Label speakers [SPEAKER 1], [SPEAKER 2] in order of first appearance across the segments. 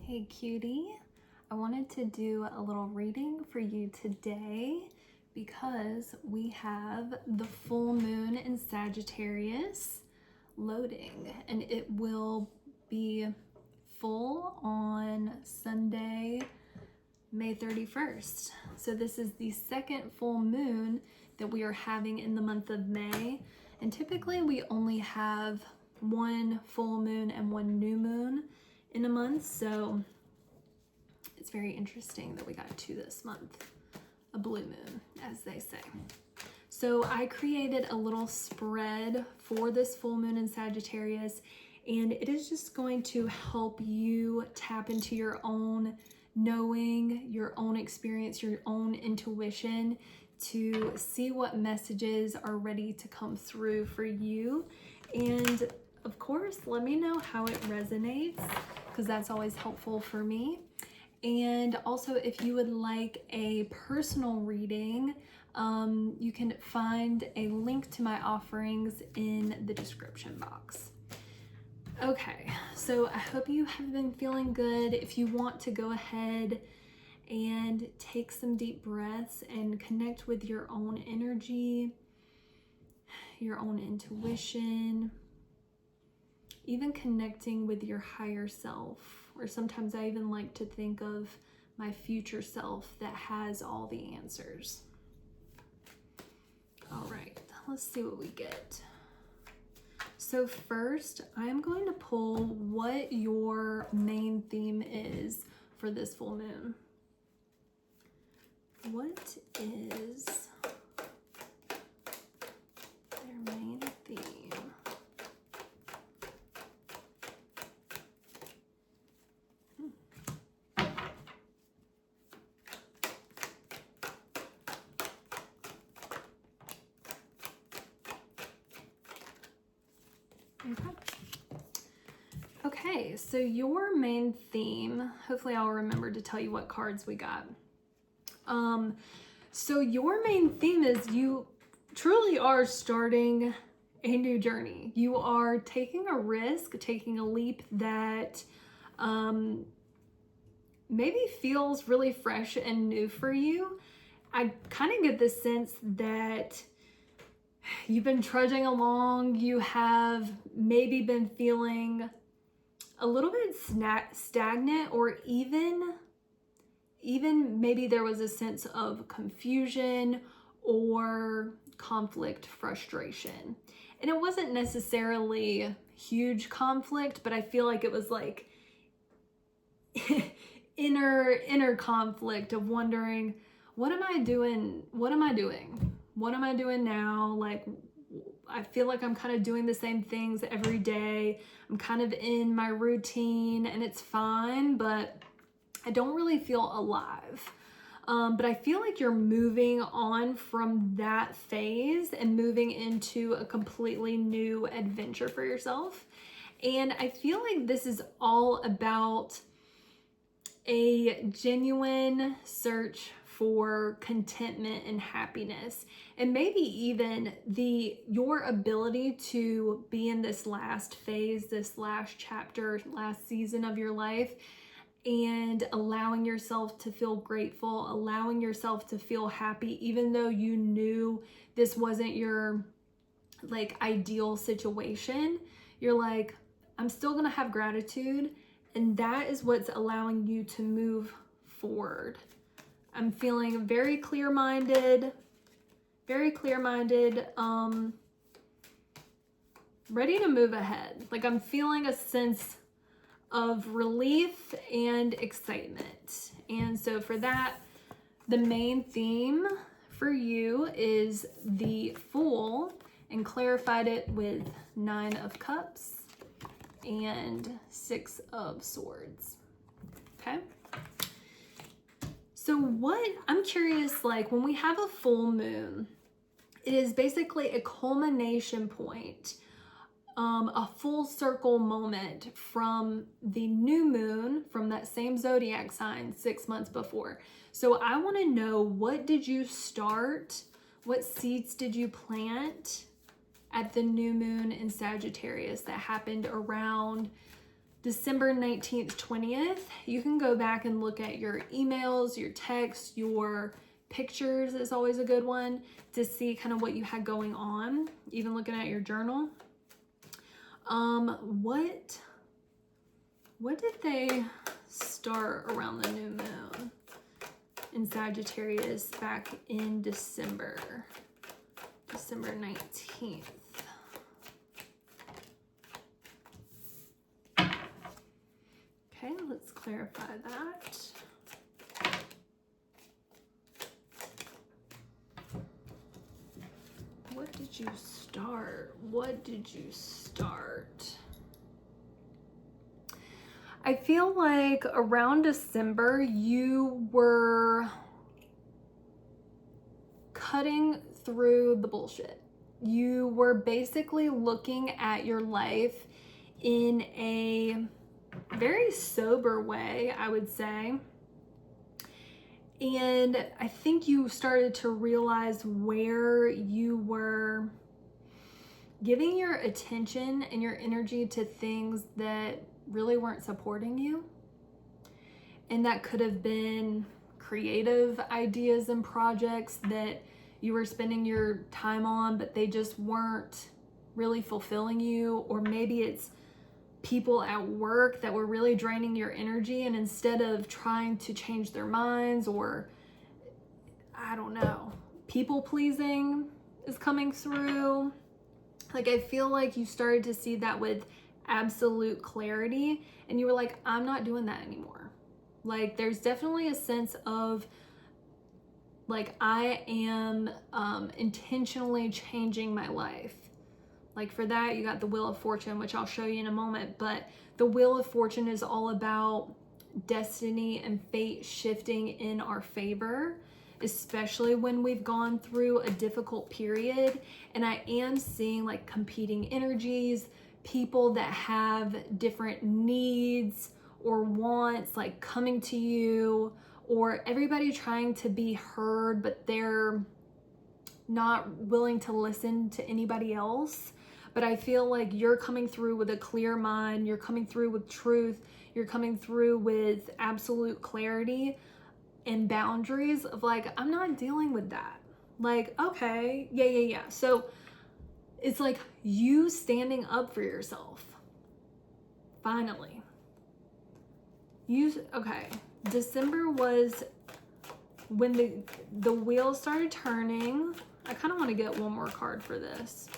[SPEAKER 1] Hey cutie, I wanted to do a little reading for you today because we have the full moon in Sagittarius loading, and it will be full on Sunday, May 31st. So this is the second full moon that we are having in the month of May, and typically we only have one full moon and one new moon in a month, so it's very interesting that we got two this month, a blue moon, as they say. So I created a little spread for this full moon in Sagittarius, and it is just going to help you tap into your own knowing, your own experience, your own intuition, to see what messages are ready to come through for you. And of course, let me know how it resonates, because that's always helpful for me. And also, if you would like a personal reading, you can find a link to my offerings in the description box. Okay, so I hope you have been feeling good. If you want to go ahead and take some deep breaths and connect with your own energy, your own intuition, even connecting with your higher self, or sometimes I even like to think of my future self that has all the answers. All right, let's see what we get. So first, I'm going to pull what your main theme is for this full moon. What is their main theme? Okay, so your main theme, hopefully I'll remember to tell you what cards we got. So your main theme is you truly are starting a new journey. You are taking a risk, taking a leap that maybe feels really fresh and new for you. I kind of get the sense that you've been trudging along, you have maybe been feeling a little bit stagnant, or even maybe there was a sense of confusion or conflict, frustration. And it wasn't necessarily huge conflict, but I feel like it was like inner conflict of wondering, what am I doing? What am I doing? What am I doing now? Like, I feel like I'm kind of doing the same things every day. I'm kind of in my routine and it's fine, but I don't really feel alive. But I feel like you're moving on from that phase and moving into a completely new adventure for yourself. And I feel like this is all about a genuine search for contentment and happiness, and maybe even your ability to be in this last phase, this last chapter, last season of your life, and allowing yourself to feel grateful, allowing yourself to feel happy, even though you knew this wasn't your like ideal situation. You're like, I'm still gonna have gratitude, and that is what's allowing you to move forward. I'm feeling very clear-minded, ready to move ahead. Like, I'm feeling a sense of relief and excitement. And so for that, the main theme for you is the Fool, and clarified it with 9 of Cups and 6 of Swords. Okay? So I'm curious, like, when we have a full moon, it is basically a culmination point, a full circle moment from the new moon, from that same zodiac sign 6 months before. So I want to know, what did you start? What seeds did you plant at the new moon in Sagittarius that happened around December 19th, 20th, you can go back and look at your emails, your texts, your pictures is always a good one to see kind of what you had going on, even looking at your journal. What did they start around the new moon in Sagittarius back in December 19th? Okay, let's clarify that. What did you start? What did you start? I feel like around December, you were cutting through the bullshit. You were basically looking at your life in a very sober way, I would say. And I think you started to realize where you were giving your attention and your energy to things that really weren't supporting you. And that could have been creative ideas and projects that you were spending your time on, but they just weren't really fulfilling you. Or maybe it's people at work that were really draining your energy, and instead of trying to change their minds, or I don't know, people pleasing is coming through. Like, I feel like you started to see that with absolute clarity, and you were like, I'm not doing that anymore. Like, there's definitely a sense of like, I am intentionally changing my life. Like, for that, you got the Wheel of Fortune, which I'll show you in a moment. But the Wheel of Fortune is all about destiny and fate shifting in our favor, especially when we've gone through a difficult period. And I am seeing like competing energies, people that have different needs or wants like coming to you, or everybody trying to be heard, but they're not willing to listen to anybody else. But I feel like you're coming through with a clear mind, you're coming through with truth, you're coming through with absolute clarity and boundaries of like, I'm not dealing with that. Like, okay, yeah. So it's like you standing up for yourself. Finally. Okay, December was when the wheels started turning. I kind of want to get one more card for this.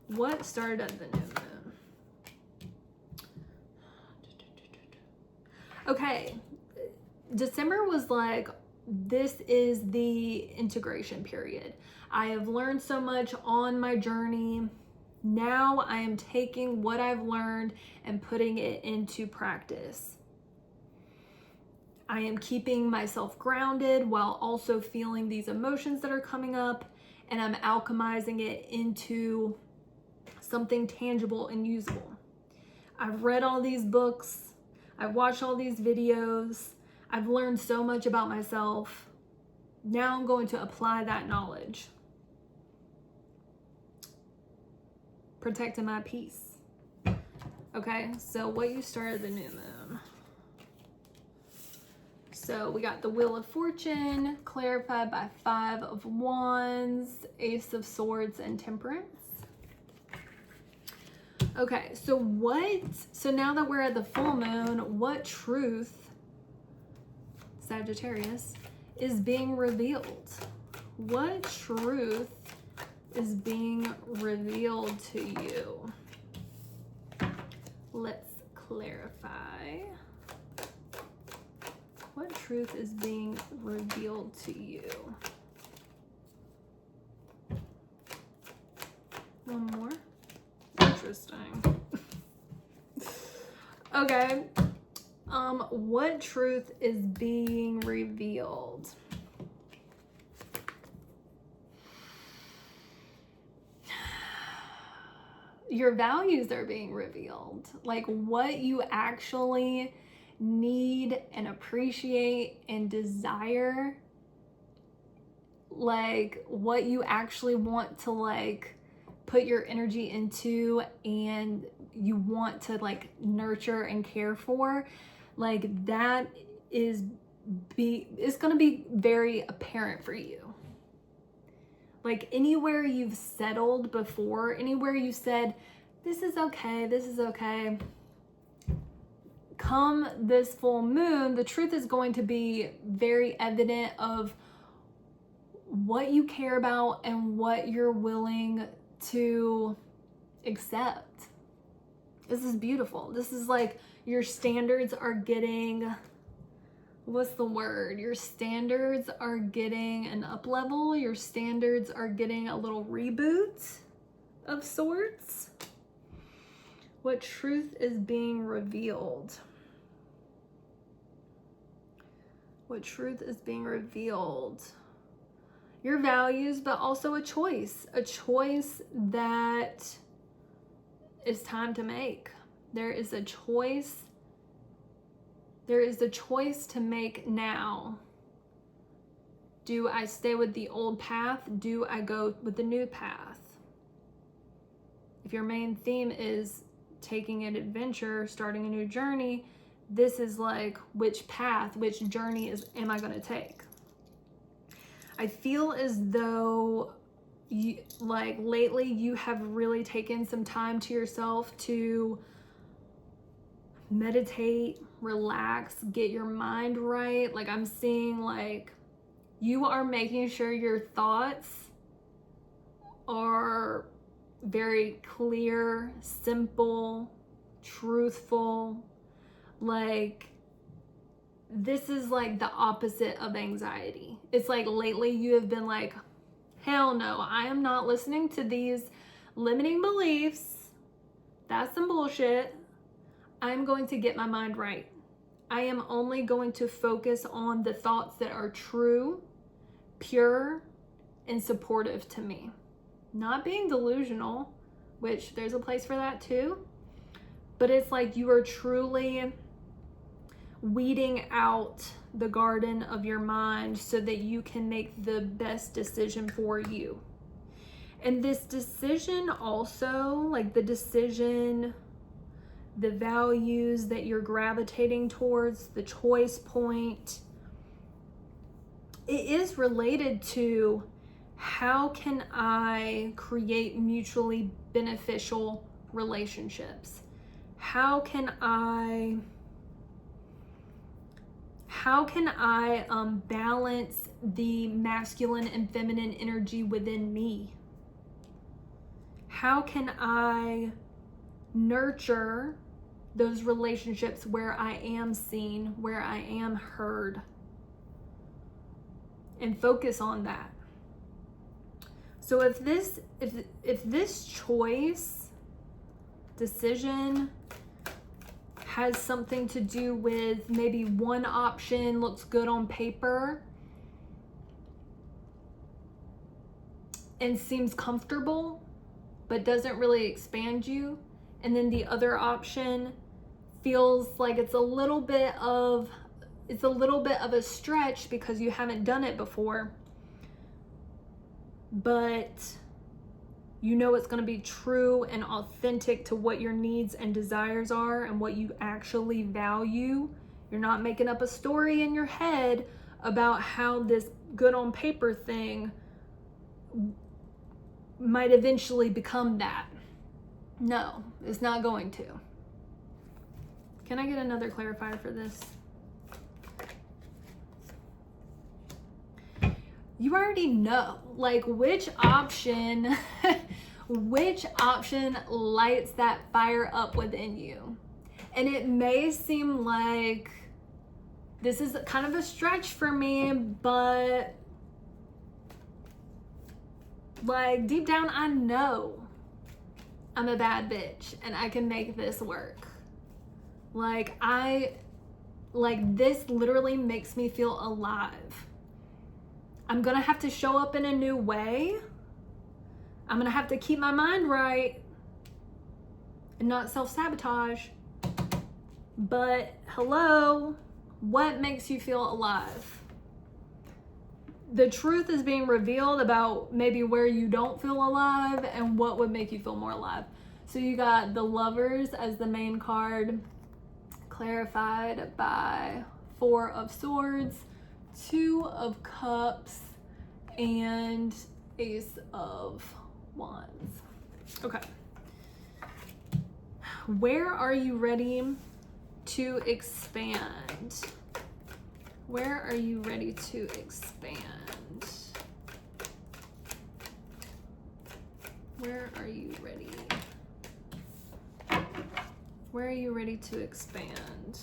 [SPEAKER 1] What started at the new moon? Okay, December was like, this is the integration period. I have learned so much on my journey. Now I am taking what I've learned and putting it into practice. I am keeping myself grounded while also feeling these emotions that are coming up, and I'm alchemizing it into something tangible and usable. I've read all these books. I've watched all these videos. I've learned so much about myself. Now I'm going to apply that knowledge. Protecting my peace. Okay, so what you started the new moon. So we got the Wheel of Fortune, clarified by 5 of Wands, Ace of Swords, and Temperance. Okay, so now that we're at the full moon, what truth, Sagittarius, is being revealed? What truth is being revealed to you? Let's clarify. What truth is being revealed to you? One more. Interesting. Okay. What truth is being revealed? Your values are being revealed. Like what you actually need and appreciate and desire, like what you actually want to like put your energy into and you want to like nurture and care for, like that is going to be very apparent for you. Like anywhere you've settled before, anywhere you said, this is okay, come this full moon, the truth is going to be very evident of what you care about and what you're willing to accept. This is beautiful. This is like your standards are getting, what's the word? Your standards are getting an up level. Your standards are getting a little reboot of sorts. What truth is being revealed? What truth is being revealed? Your values, but also a choice that is time to make. There is a choice to make now. Do I stay with the old path? Do I go with the new path? If your main theme is taking an adventure, starting a new journey, this is like which path, which journey am I going to take? I feel as though like lately you have really taken some time to yourself to meditate, relax, get your mind right. Like I'm seeing like you are making sure your thoughts are very clear, simple, truthful. Like this is like the opposite of anxiety. It's like lately you have been like, hell no, I am not listening to these limiting beliefs. That's some bullshit. I'm going to get my mind right. I am only going to focus on the thoughts that are true, pure, and supportive to me. Not being delusional, which there's a place for that too. But it's like you are truly weeding out the garden of your mind so that you can make the best decision for you. And this decision also, like the decision, the values that you're gravitating towards, the choice point, it is related to how can I create mutually beneficial relationships? How can I balance the masculine and feminine energy within me? How can I nurture those relationships where I am seen, where I am heard, and focus on that? So if this choice, decision has something to do with maybe one option looks good on paper and seems comfortable but doesn't really expand you, and then the other option feels like it's a little bit of a stretch because you haven't done it before, but you know it's going to be true and authentic to what your needs and desires are and what you actually value. You're not making up a story in your head about how this good on paper thing might eventually become that. No, it's not going to. Can I get another clarifier for this? You already know, like, which option lights that fire up within you. And it may seem like this is kind of a stretch for me, but like deep down, I know I'm a bad bitch and I can make this work. Like this literally makes me feel alive. I'm gonna have to show up in a new way. I'm gonna have to keep my mind right and not self-sabotage. But hello, what makes you feel alive? the truth is being revealed about maybe where you don't feel alive and what would make you feel more alive. So you got the Lovers as the main card, clarified by Four of Swords, Two of Cups, and Ace of Wands. Okay. Where are you ready to expand? Where are you ready to expand? Where are you ready? Where are you ready to expand?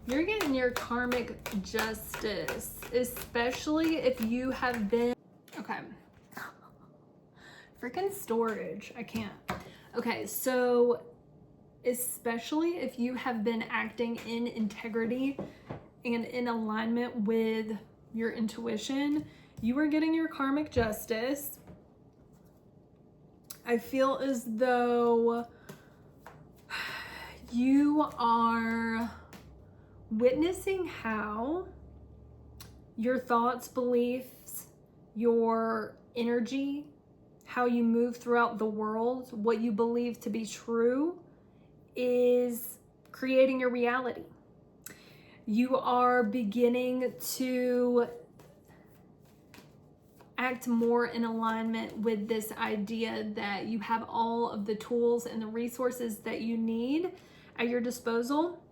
[SPEAKER 1] You're getting your karmic justice, especially if you have been, okay. Freaking storage, I can't. Okay, so especially if you have been acting in integrity and in alignment with your intuition, you are getting your karmic justice. I feel as though you are witnessing how your thoughts, beliefs, your energy, how you move throughout the world, what you believe to be true is creating your reality. You are beginning to act more in alignment with this idea that you have all of the tools and the resources that you need at your disposal.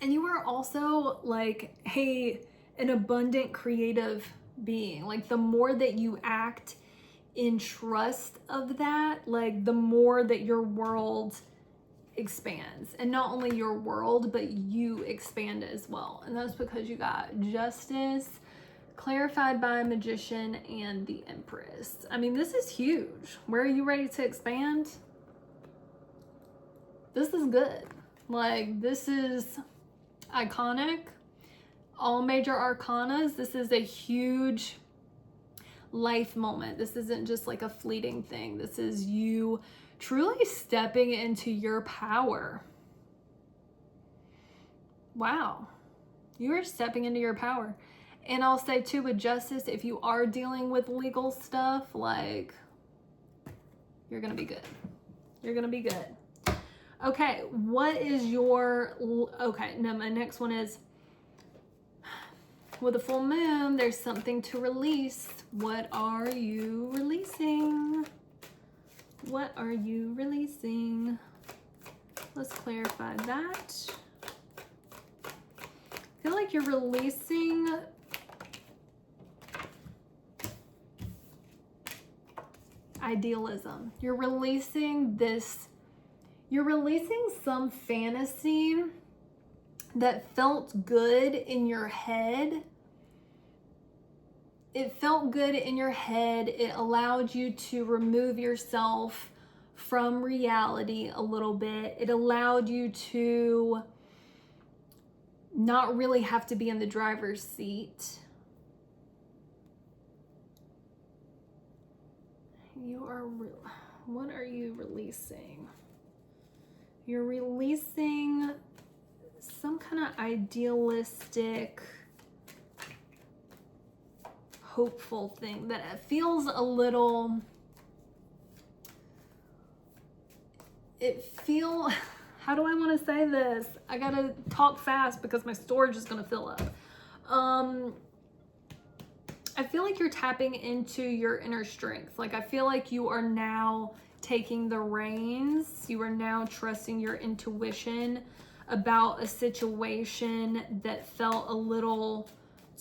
[SPEAKER 1] And you are also like, hey, an abundant creative being. Like the more that you act in trust of that, like the more that your world expands. And not only your world, but you expand as well. And that's because you got Justice, clarified by Magician, and the Empress. I mean, this is huge. Where are you ready to expand? This is good. Like, this is iconic. All major arcanas, this is a huge life moment. This isn't just like a fleeting thing. This is you truly stepping into your power. Wow. You are stepping into your power. And I'll say too, with Justice, if you are dealing with legal stuff, like, you're gonna be good. You're gonna be good. Okay, what is your, okay, now my next one is, with a full moon, there's something to release. What are you releasing? What are you releasing? Let's clarify that. I feel like you're releasing idealism. You're releasing this, you're releasing some fantasy that felt good in your head. It felt good in your head. It allowed you to remove yourself from reality a little bit. It allowed you to not really have to be in the driver's seat. You are, what are you releasing? You're releasing some kind of idealistic, hopeful thing that it feels a little, how do I want to say this? I gotta talk fast because my storage is gonna fill up. I feel like you're tapping into your inner strength. Like I feel like you are now taking the reins. You are now trusting your intuition about a situation that felt a little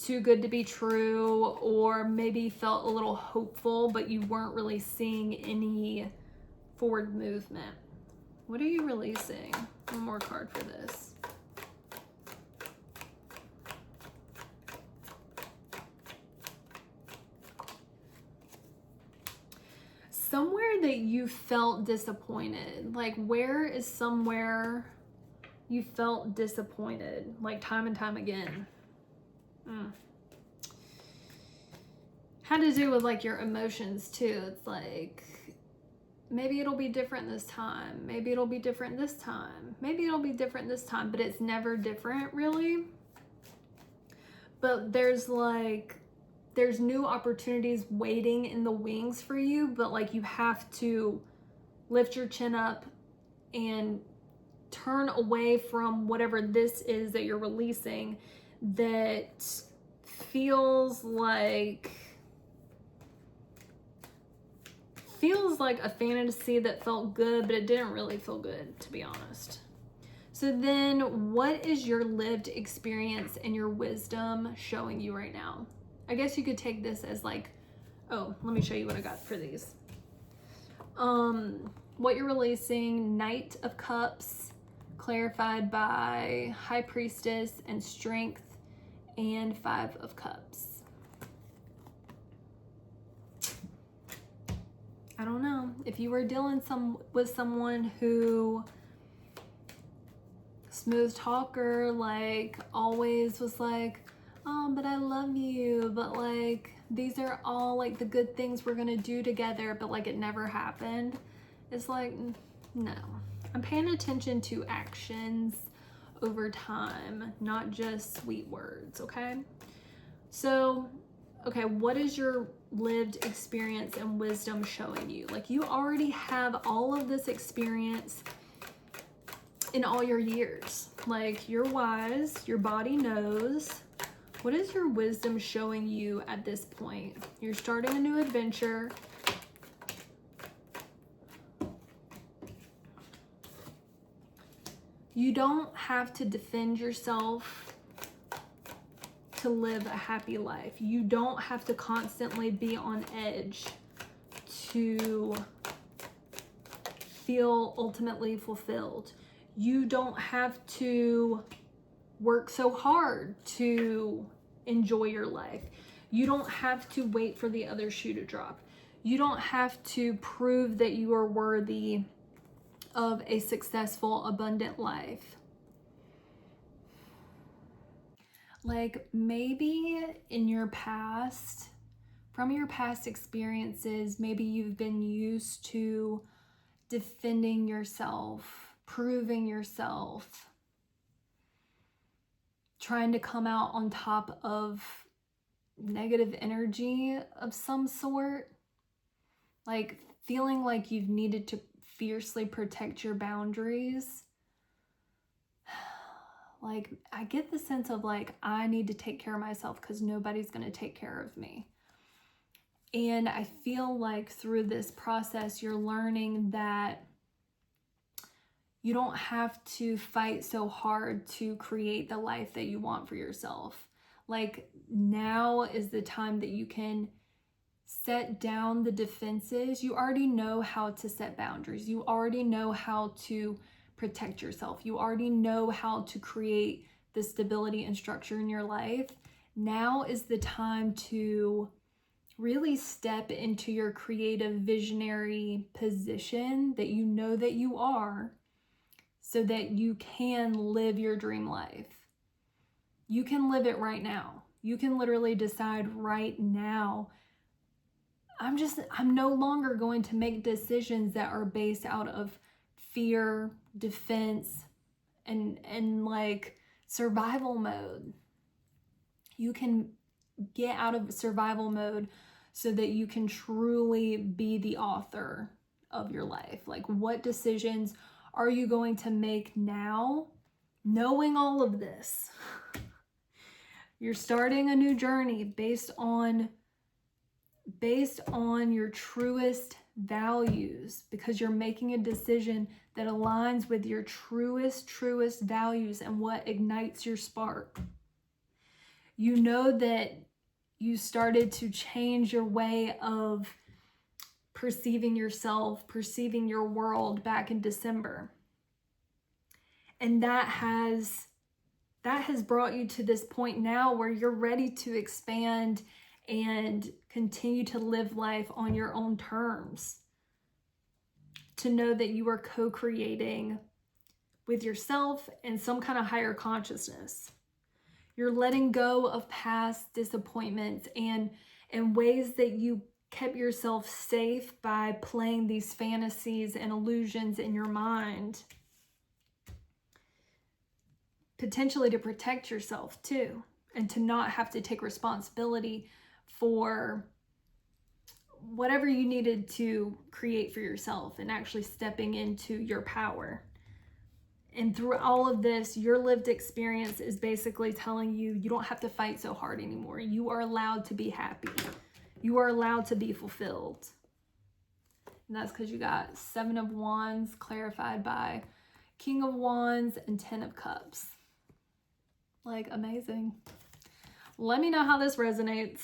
[SPEAKER 1] too good to be true, or maybe felt a little hopeful, but you weren't really seeing any forward movement. What are you releasing? One more card for this. Somewhere that you felt disappointed. Like, where is somewhere you felt disappointed, like time and time again? Had to do with like your emotions too. It's like, maybe it'll be different this time. Maybe it'll be different this time. Maybe it'll be different this time, but it's never different really. but there's new opportunities waiting in the wings for you, but like you have to lift your chin up and turn away from whatever this is that you're releasing that feels like a fantasy that felt good, but it didn't really feel good, to be honest. So then what is your lived experience and your wisdom showing you right now? I guess you could take this as like, oh, let me show you what I got for these. What you're releasing, Knight of Cups, clarified by High Priestess and Strength, and 5 of Cups. I don't know. If you were dealing with someone who smooth talker, like always was like, oh, but I love you, but like these are all like the good things we're gonna do together, but like it never happened. It's like, no. I'm paying attention to actions over time, not just sweet words, okay? So, okay, what is your lived experience and wisdom showing you? Like you already have all of this experience in all your years. Like you're wise, your body knows. What is your wisdom showing you at this point? You're starting a new adventure. You don't have to defend yourself to live a happy life. You don't have to constantly be on edge to feel ultimately fulfilled. You don't have to work so hard to enjoy your life. You don't have to wait for the other shoe to drop. You don't have to prove that you are worthy of a successful, abundant life. Like maybe in your past, from your past experiences, maybe you've been used to defending yourself, proving yourself, trying to come out on top of negative energy of some sort, like feeling like you've needed to fiercely protect your boundaries. Like I get the sense of like, I need to take care of myself because nobody's going to take care of me. And I feel like through this process, you're learning that you don't have to fight so hard to create the life that you want for yourself. Like now is the time that you can set down the defenses. You already know how to set boundaries. You already know how to protect yourself. You already know how to create the stability and structure in your life. Now is the time to really step into your creative visionary position that you know that you are, so that you can live your dream life. You can live it right now. You can literally decide right now, I'm no longer going to make decisions that are based out of fear, defense, and like survival mode. You can get out of survival mode so that you can truly be the author of your life. Like what decisions are you going to make now, knowing all of this? You're starting a new journey based on your truest values, because you're making a decision that aligns with your truest values and what ignites your spark. You know that you started to change your way of perceiving yourself, perceiving your world back in December. And that has brought you to this point now where you're ready to expand and continue to live life on your own terms. To know that you are co-creating with yourself and some kind of higher consciousness. You're letting go of past disappointments and ways that you kept yourself safe by playing these fantasies and illusions in your mind. Potentially to protect yourself too. and to not have to take responsibility for whatever you needed to create for yourself and actually stepping into your power. And through all of this, your lived experience is basically telling you you don't have to fight so hard anymore. You are allowed to be happy. You are allowed to be fulfilled. And that's because you got 7 of Wands clarified by King of Wands and 10 of Cups. Like, amazing. Let me know how this resonates.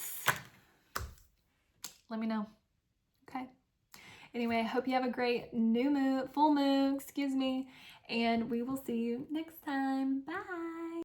[SPEAKER 1] Let me know. Okay. Anyway, I hope you have a great full moon, and we will see you next time. Bye.